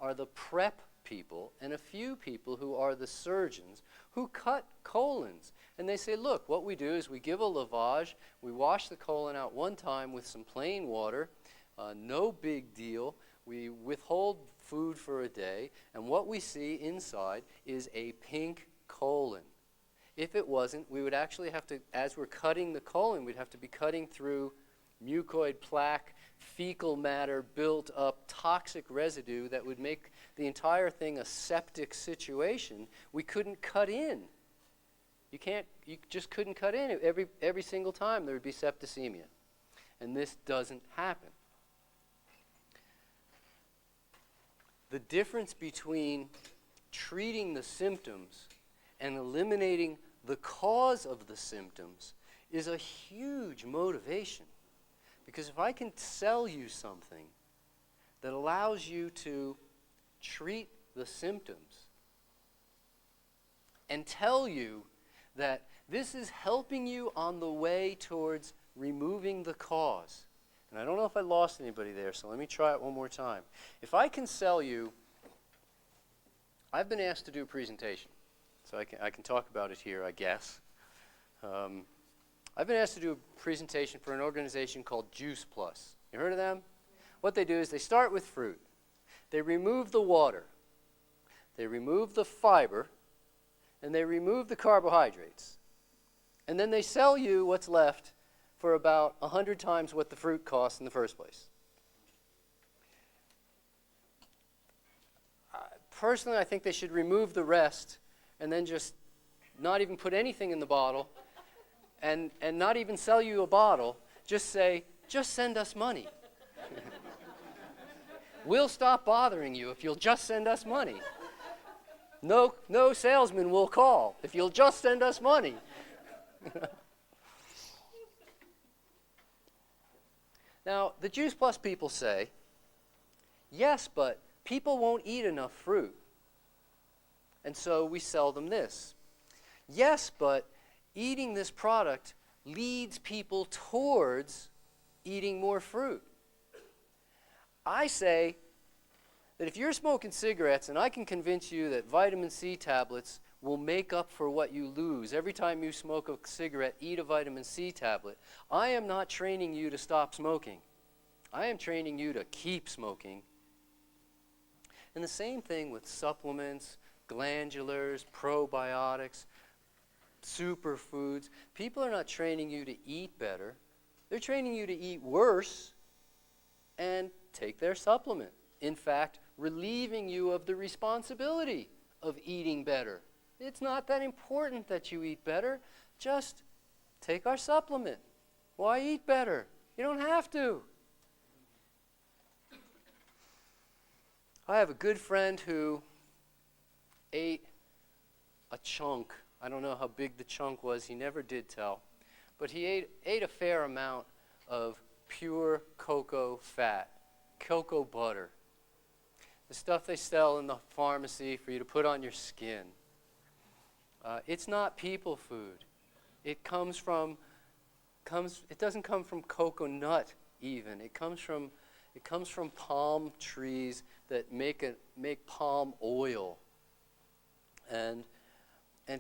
are the prep people and a few people who are the surgeons who cut colons. And they say, look, what we do is we give a lavage, we wash the colon out one time with some plain water, no big deal. We withhold food for a day, and what we see inside is a pink colon. If it wasn't, we would actually have to, as we're cutting the colon, we'd have to be cutting through mucoid plaque, fecal matter, built up toxic residue that would make the entire thing a septic situation. We couldn't cut in. You just couldn't cut in. Every single time there would be septicemia. And this doesn't happen. The difference between treating the symptoms and eliminating the cause of the symptoms is a huge motivation. Because if I can sell you something that allows you to treat the symptoms and tell you that this is helping you on the way towards removing the cause. And I don't know if I lost anybody there, so let me try it one more time. If I can sell you, I've been asked to do a presentation, so I can talk about it here, I guess. I've been asked to do a presentation for an organization called Juice Plus. You heard of them? What they do is they start with fruit. They remove the water. They remove the fiber. And they remove the carbohydrates. And then they sell you what's left for about 100 times what the fruit costs in the first place. Personally, I think they should remove the rest and then just not even put anything in the bottle and not even sell you a bottle, just say, just send us money. We'll stop bothering you if you'll just send us money. No salesman will call if you'll just send us money. Now, the Juice Plus people say, yes, but people won't eat enough fruit. And so we sell them this. Yes, but eating this product leads people towards eating more fruit. I say that if you're smoking cigarettes and I can convince you that vitamin C tablets will make up for what you lose every time you smoke a cigarette, eat a vitamin C tablet, I am not training you to stop smoking. I am training you to keep smoking. And the same thing with supplements, glandulars, probiotics, superfoods. People are not training you to eat better. They're training you to eat worse and take their supplement. In fact, relieving you of the responsibility of eating better. It's not that important that you eat better. Just take our supplement. Why eat better? You don't have to. I have a good friend who ate a chunk. I don't know how big the chunk was. He never did tell. But he ate a fair amount of pure cocoa fat, cocoa butter. The stuff they sell in the pharmacy for you to put on your skin. It's not people food. It doesn't come from coconut even. It comes from palm trees that make palm oil. And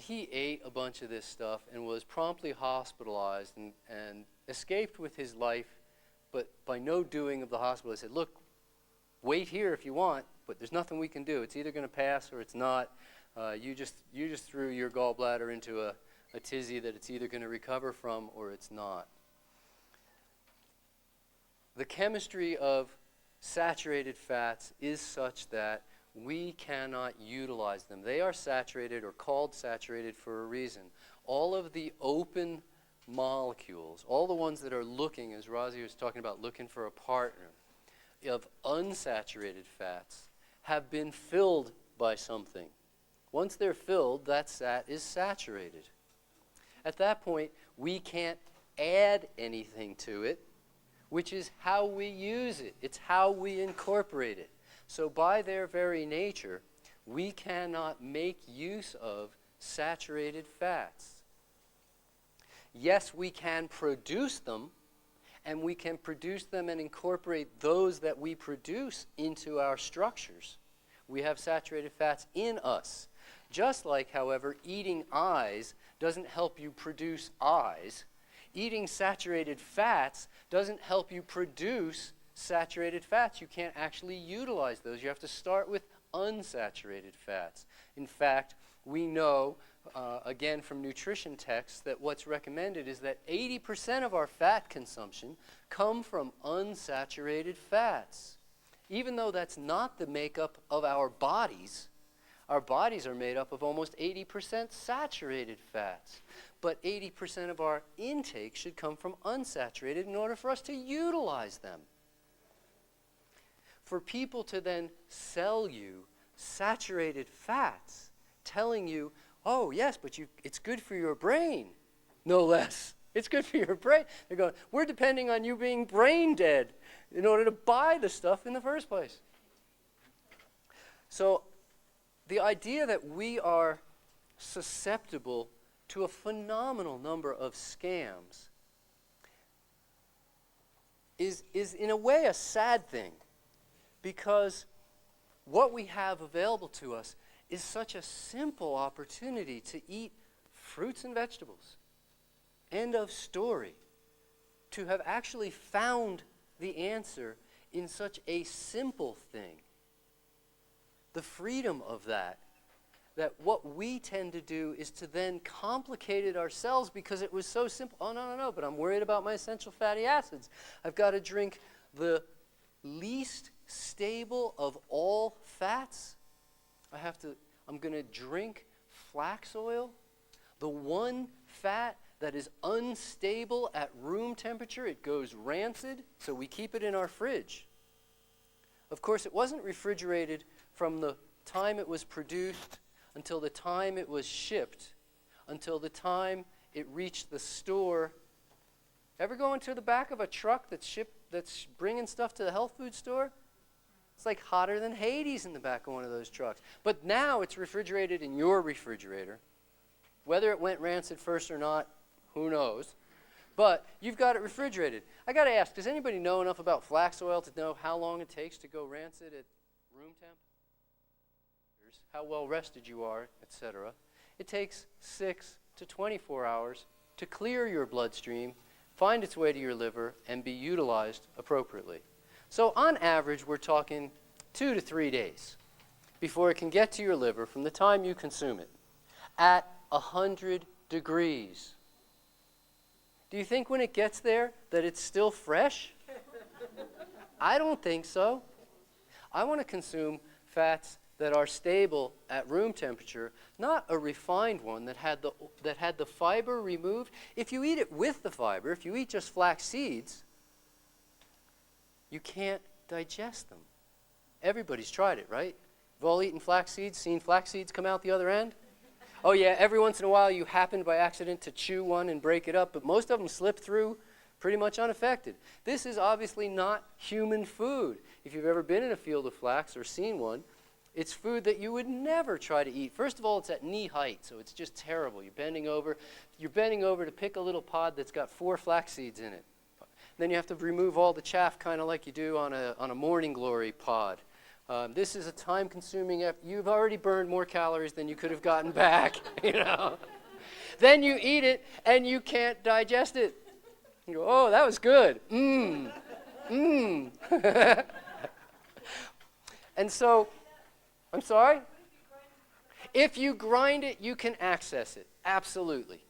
he ate a bunch of this stuff and was promptly hospitalized and escaped with his life, but by no doing of the hospital. They said, look, wait here if you want, but there's nothing we can do. It's either going to pass or it's not. You just threw your gallbladder into a tizzy that it's either going to recover from or it's not. The chemistry of saturated fats is such that we cannot utilize them. They are saturated or called saturated for a reason. All of the open molecules, all the ones that are looking, as Razi was talking about, looking for a partner, of unsaturated fats have been filled by something. Once they're filled, that fat is saturated. At that point, we can't add anything to it, which is how we use it. It's how we incorporate it. So by their very nature, we cannot make use of saturated fats. Yes, we can produce them, and we can produce them and incorporate those that we produce into our structures. We have saturated fats in us. Just like, however, eating eyes doesn't help you produce eyes, eating saturated fats doesn't help you produce saturated fats. You can't actually utilize those. You have to start with unsaturated fats. In fact, we know, again from nutrition texts, that what's recommended is that 80% of our fat consumption come from unsaturated fats. Even though that's not the makeup of our bodies are made up of almost 80% saturated fats. But 80% of our intake should come from unsaturated in order for us to utilize them. For people to then sell you saturated fats, telling you, oh yes, but it's good for your brain, no less. It's good for your brain. They're going, we're depending on you being brain dead in order to buy the stuff in the first place. So the idea that we are susceptible to a phenomenal number of scams is in a way a sad thing, because what we have available to us is such a simple opportunity to eat fruits and vegetables. End of story. To have actually found the answer in such a simple thing. The freedom of that what we tend to do is to then complicate it ourselves because it was so simple. Oh, no, but I'm worried about my essential fatty acids. I've got to drink the least stable of all fats. I'm going to drink flax oil. The one fat that is unstable at room temperature, it goes rancid, so we keep it in our fridge. Of course, it wasn't refrigerated from the time it was produced until the time it was shipped, until the time it reached the store. Ever go into the back of a truck that's bringing stuff to the health food store? It's like hotter than Hades in the back of one of those trucks. But now it's refrigerated in your refrigerator. Whether it went rancid first or not, who knows? But you've got it refrigerated. I got to ask, does anybody know enough about flax oil to know how long it takes to go rancid at room temp? How well rested you are, etc. It takes 6 to 24 hours to clear your bloodstream, find its way to your liver, and be utilized appropriately. So on average, we're talking 2 to 3 days before it can get to your liver from the time you consume it at 100 degrees. Do you think when it gets there that it's still fresh? I don't think so. I want to consume fats that are stable at room temperature, not a refined one that had the fiber removed. If you eat it with the fiber, if you eat just flax seeds, you can't digest them. Everybody's tried it, right? You've all eaten flax seeds, seen flax seeds come out the other end? Oh yeah, every once in a while you happen by accident to chew one and break it up, but most of them slip through pretty much unaffected. This is obviously not human food. If you've ever been in a field of flax or seen one, it's food that you would never try to eat. First of all, it's at knee height, so it's just terrible. You're bending over to pick a little pod that's got 4 flax seeds in it. Then you have to remove all the chaff, kind of like you do on a morning glory pod. This is a time-consuming effort. You've already burned more calories than you could have gotten back, you know. Then you eat it, and you can't digest it. You go, oh, that was good. And so, I'm sorry? If you grind it, you can access it. Absolutely.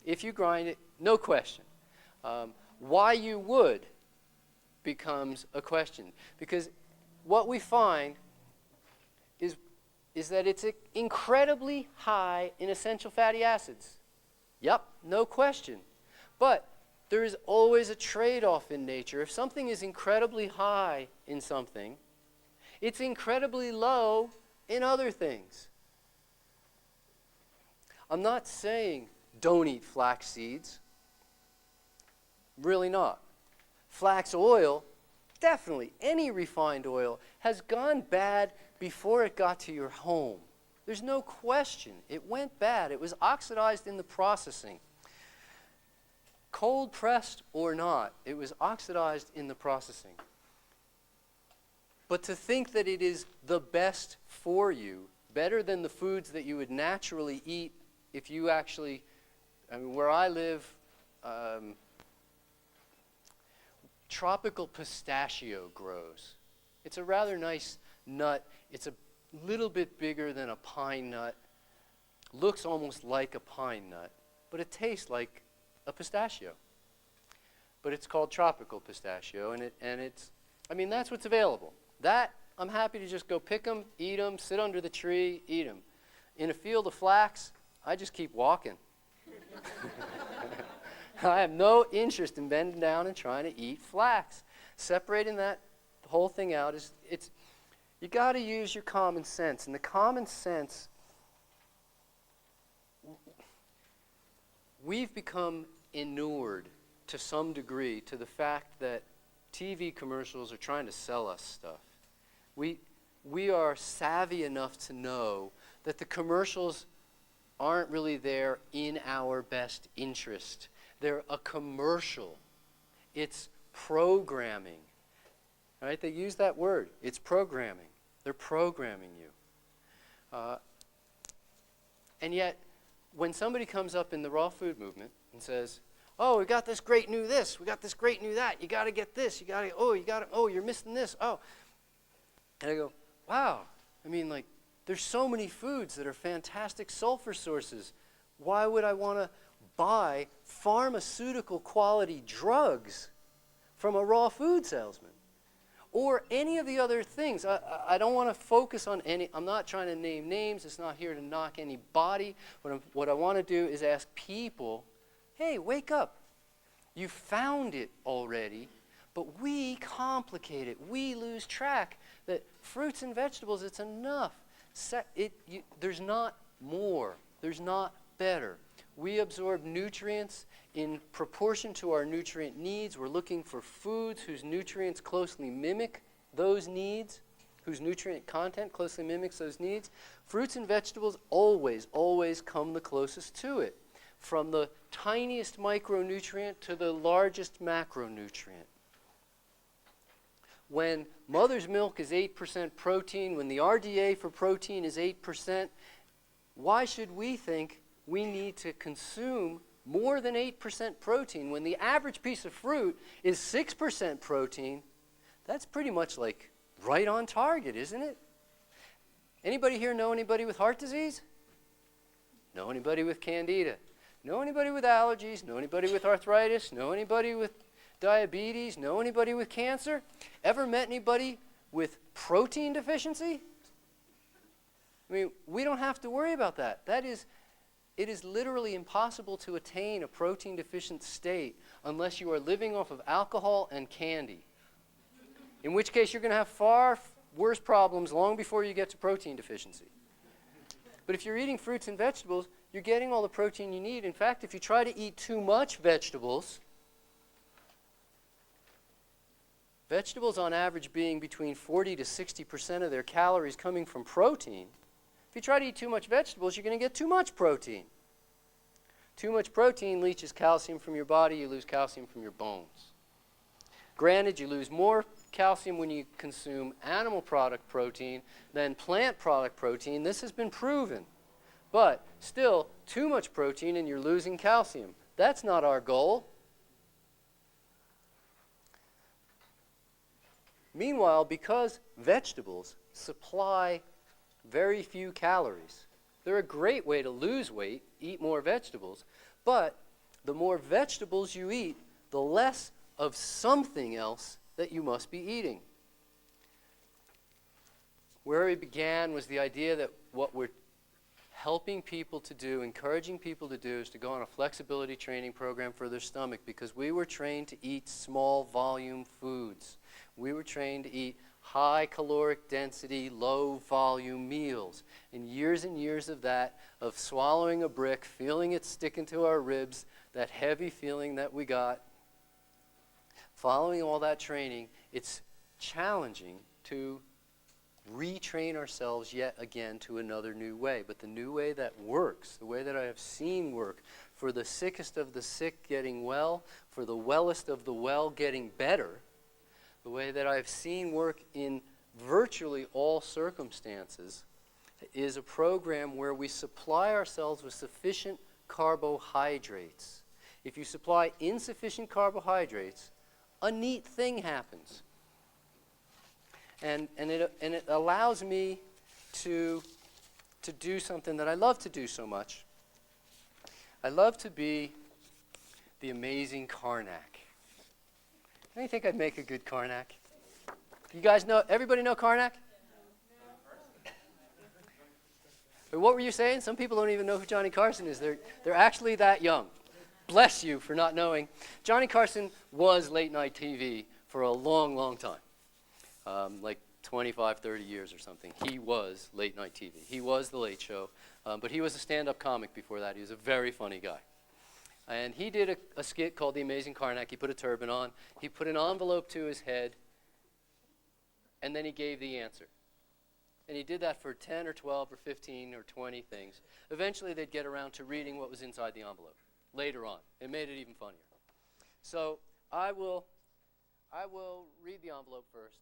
If you grind it, no question. Why you would becomes a question. Because what we find is that it's incredibly high in essential fatty acids. Yep, no question. But there is always a trade-off in nature. If something is incredibly high in something, it's incredibly low in other things. I'm not saying don't eat flax seeds. Really not. Flax oil, definitely, any refined oil, has gone bad before it got to your home. There's no question. It went bad. It was oxidized in the processing. Cold pressed or not, it was oxidized in the processing. But to think that it is the best for you, better than the foods that you would naturally eat if you actually, I mean, where I live, tropical pistachio grows. It's a rather nice nut. It's a little bit bigger than a pine nut. Looks almost like a pine nut, but it tastes like a pistachio. But it's called tropical pistachio, and it's, I mean, that's what's available. That, I'm happy to just go pick them, eat them, sit under the tree, eat them. In a field of flax, I just keep walking. I have no interest in bending down and trying to eat flax. Separating that whole thing out you got to use your common sense. And the common sense, we've become inured to some degree to the fact that TV commercials are trying to sell us stuff. We are savvy enough to know that the commercials aren't really there in our best interest. They're a commercial. It's programming. Right? They use that word. It's programming. They're programming you. And yet, when somebody comes up in the raw food movement and says, oh, we got this great new this, we got this great new that, you got to get this, you're missing this, oh. And I go, wow, I mean, like, there's so many foods that are fantastic sulfur sources. Why would I want to buy pharmaceutical quality drugs from a raw food salesman? or any of the other things. I don't want to focus on any, I'm not trying to name names. It's not here to knock anybody. What I want to do is ask people, hey, wake up. You found it already, but we complicate it. We lose track that fruits and vegetables, it's enough. There's not more. There's not better. We absorb nutrients in proportion to our nutrient needs. We're looking for foods whose nutrients closely mimic those needs, whose nutrient content closely mimics those needs. Fruits and vegetables always, always come the closest to it, from the tiniest micronutrient to the largest macronutrient. When mother's milk is 8% protein, when the RDA for protein is 8%, why should we think we need to consume more than 8% protein when the average piece of fruit is 6% protein? That's pretty much like right on target, isn't it? Anybody here know anybody with heart disease? Know anybody with candida? Know anybody with allergies? Know anybody with arthritis? Know anybody with diabetes? Know anybody with cancer? Ever met anybody with protein deficiency? I mean, we don't have to worry about that. It is literally impossible to attain a protein deficient state unless you are living off of alcohol and candy. In which case you're going to have far worse problems long before you get to protein deficiency. But if you're eating fruits and vegetables, you're getting all the protein you need. In fact, if you try to eat too much vegetables on average being between 40 to 60% of their calories coming from protein, if you try to eat too much vegetables, you're going to get too much protein. Too much protein leaches calcium from your body, you lose calcium from your bones. Granted, you lose more calcium when you consume animal product protein than plant product protein. This has been proven. But still, too much protein and you're losing calcium. That's not our goal. Meanwhile, because vegetables supply very few calories, they're a great way to lose weight, eat more vegetables, but the more vegetables you eat, the less of something else that you must be eating. Where we began was the idea that what we're helping people to do, encouraging people to do, is to go on a flexibility training program for their stomach, because we were trained to eat small volume foods. We were trained to eat high caloric density, low volume meals. And years of that, of swallowing a brick, feeling it stick into our ribs, that heavy feeling that we got, following all that training, it's challenging to retrain ourselves yet again to another new way. But the new way that works, the way that I have seen work, for the sickest of the sick getting well, for the wellest of the well getting better, the way that I've seen work in virtually all circumstances, is a program where we supply ourselves with sufficient carbohydrates. If you supply insufficient carbohydrates, a neat thing happens. And it allows me to do something that I love to do so much. I love to be the amazing Karnak. I think I'd make a good Karnak. You guys know, everybody know Karnak? But what were you saying? Some people don't even know who Johnny Carson is. They're actually that young. Bless you for not knowing. Johnny Carson was late night TV for a long, long time. Like 25, 30 years or something. He was late night TV. He was The Late Show. But he was a stand-up comic before that. He was a very funny guy. And he did a skit called The Amazing Karnak. He put a turban on. He put an envelope to his head. And then he gave the answer. And he did that for 10 or 12 or 15 or 20 things. Eventually they'd get around to reading what was inside the envelope later on. It made it even funnier. So I will read the envelope first.